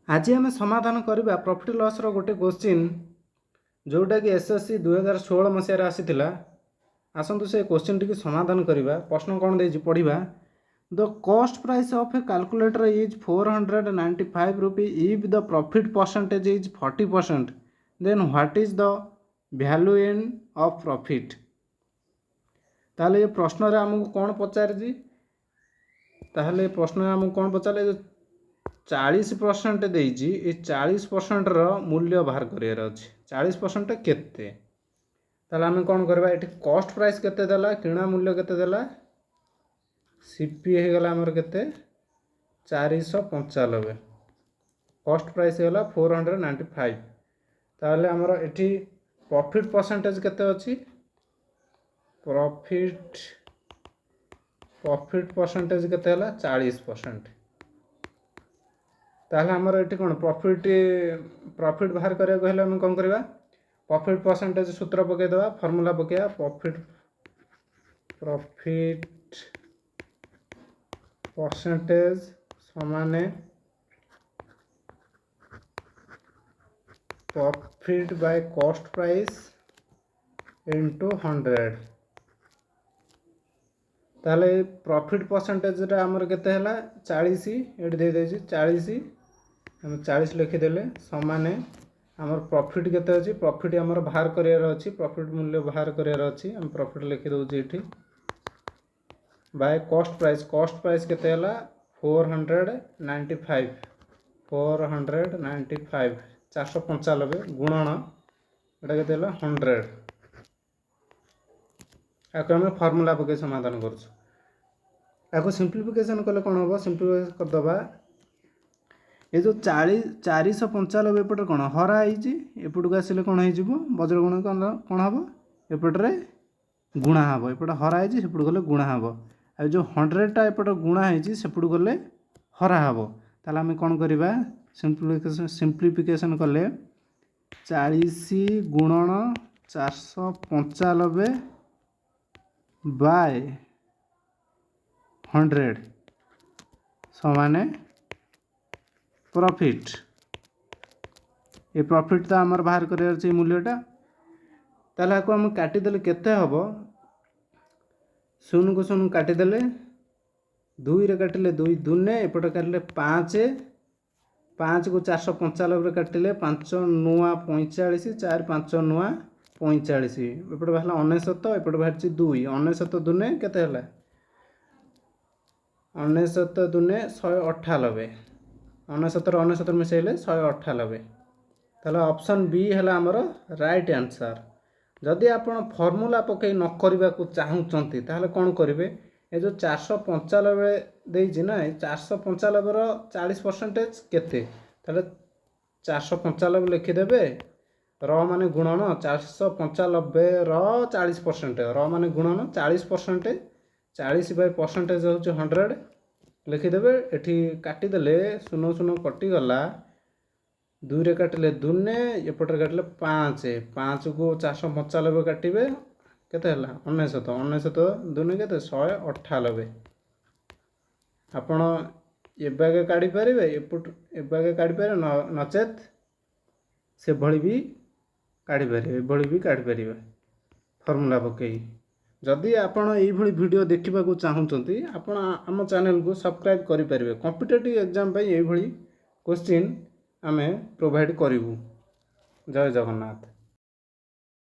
आज आम समाधान करवा प्रॉफिट लॉस रो गोटे क्वेश्चन जोटा कि एसएससी 2016 मसीह आसीथिला। आसतु से क्वेश्चन टी समाधान करवा। प्रश्न कौन दे पढ़ा। The cost price of a calculator is 495 rupee if the profit percentage is 40%, then what is the value in of profit. ताहले ये प्रश्न रे हमको कौन पचारि ताहले प्रश्न हमको कौन पचारे 40% देजी ये 40% मूल्य बाहर करार अच्छे 40% केते। ताहले आम कौन करवा ये कॉस्ट प्राइस केते देला किणा मूल्य केते देला सीपी हो गला आमर केते 495 कॉस्ट प्राइस होगा 495। ताहले आमर एठी प्रॉफिट परसेंटेज केते अछि प्रॉफिट परसेंटेज केते हला 40%। ताहले आमर एठी कोन प्रॉफिट बाहर करिया कहले हम कोन करबा प्रॉफिट परसेंटेज सूत्र पके देबा फार्मूला पकेया प्रॉफिट परसेंटेज समान profit by cost price into 100। ताहले प्रॉफिट परसेंटेज रा हमर केते हला 40 एडी दे देछि 40 हम 40 लिखिदेले समान आमर प्रॉफिट केते अछि प्रॉफिट आमर बाहर करियार अछि प्रॉफिट मूल्य बाहर करियार अछि हम प्रॉफिट लिखि दउछि एठी बाय कॉस्ट प्राइस केते हला 495 495 गुणन एटा केते हला 100। आको हम फार्मूला पके समाधान करछु। आको सिंप्लीफिकेशन कले कोन होबो सिंप्लीफाई कर दबा ये जो 495 एपटे कौन हरा एपट को आसिले कौन हो वज्र गुण कौन हम एपटे गुणा हम एपटे हरा सेपट गले गुणा हम आ जो 100टा एपटे गुणा सेपट गले हरा हम। ताहले आम कौन करवा सिंप्लीफिकेशन कले 40 गुणन 495 बाय 100 समान प्रॉफिट। ये प्रॉफिट तो आमर बाहर कर मूल्यटा ताहले आको हम काटिदेले केते हबो 0 को 0 काटिदेले 2 रे काटिले 2 दुने एपटे काटिले 5 5 को 495 रे काटिले 5 नुआ 45 4 5 नुआ 45 एपटे बाहला 99 एपटे बाहरची 2 99 दुने केते हला 99 दुने 198 99 मिसेले 198। ताहले ऑप्शन बी है आमर राइट आंसर। जदि आपण फॉर्मूला पकई न करबा को चाहूचंती ताहले कोन करिवे ए जो 495 देइछि ना 495 रो 40% केते ताहले 495 लिखि देबे र माने गुणन 495 रो 40% र माने गुणन 40% 40 बाय परसेंटेज होची 100 लिखिदेवे एठी काटी देले 0 0 कटि गला 2 रे काटिले दुने एपटे काटिले 5 5 को 495 काटिबे केते हला 99 दुने केते 198। आपण एबागे काढी परिबे एपट एबागे काढी पारे नचेत से भଳି भी काढी पारे भଳି भी काढी परिबे फार्मूला पकई। जदि आपण एई भଳି वीडियो देखिबा को चाहूचंती आपण हम चैनल को सब्सक्राइब करि परिबे। कॉम्पिटिटिव एग्जाम पई एई भଳି क्वेश्चन आमे प्रोवाइड करिवु। जय जगन्नाथ।